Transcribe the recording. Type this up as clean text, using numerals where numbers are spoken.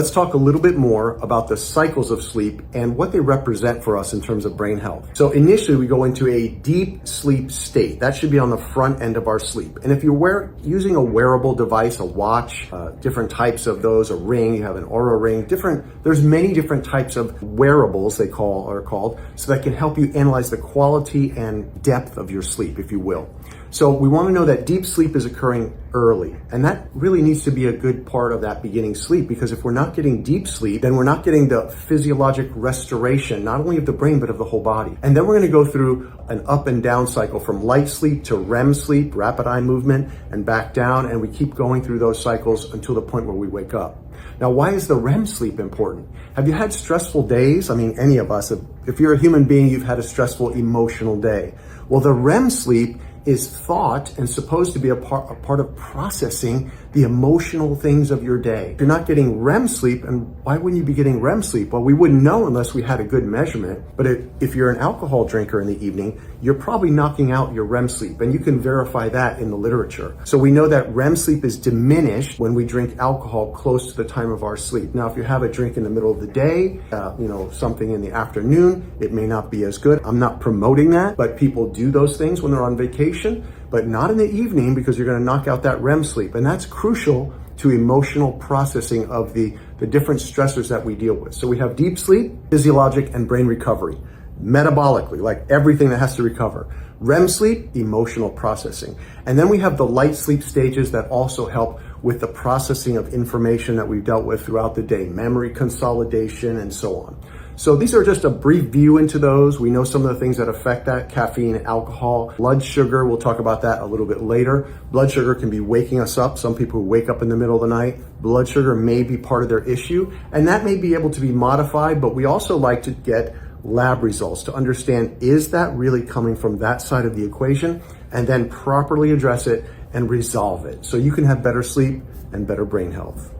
let's talk a little bit more about the cycles of sleep and what they represent for us in terms of brain health. So initially we go into a deep sleep state. That should be on the front end of our sleep. And if you're using a wearable device, a watch, different types of those, a ring, you have an Oura ring, there's many different types of wearables are called, so that can help you analyze the quality and depth of your sleep, if you will. So we want to know that deep sleep is occurring early, and that really needs to be a good part of that beginning sleep, because if we're not getting deep sleep, then we're not getting the physiologic restoration, not only of the brain, but of the whole body. And then we're going to go through an up and down cycle from light sleep to REM sleep, rapid eye movement, and back down, and we keep going through those cycles until the point where we wake up. Now, why is the REM sleep important? Have you had stressful days? I mean, any of us, if you're a human being, you've had a stressful emotional day. Well, the REM sleep is thought and supposed to be a part of processing the emotional things of your day. If you're not getting REM sleep, and why wouldn't you be getting REM sleep? Well, we wouldn't know unless we had a good measurement. But if you're an alcohol drinker in the evening, you're probably knocking out your REM sleep, and you can verify that in the literature. So we know that REM sleep is diminished when we drink alcohol close to the time of our sleep. Now, if you have a drink in the middle of the day, something in the afternoon, it may not be as good. I'm not promoting that, but people do those things when they're on vacation, but not in the evening, because you're going to knock out that REM sleep. And that's crucial to emotional processing of the different stressors that we deal with. So we have deep sleep, physiologic, and brain recovery. Metabolically, like everything that has to recover. REM sleep, emotional processing. And then we have the light sleep stages that also help with the processing of information that we've dealt with throughout the day, memory consolidation, and so on. So these are just a brief view into those. We know some of the things that affect that: caffeine, alcohol, blood sugar. We'll talk about that a little bit later. Blood sugar can be waking us up. Some people who wake up in the middle of the night, blood sugar may be part of their issue, and that may be able to be modified, but we also like to get lab results to understand, is that really coming from that side of the equation, and then properly address it and resolve it so you can have better sleep and better brain health.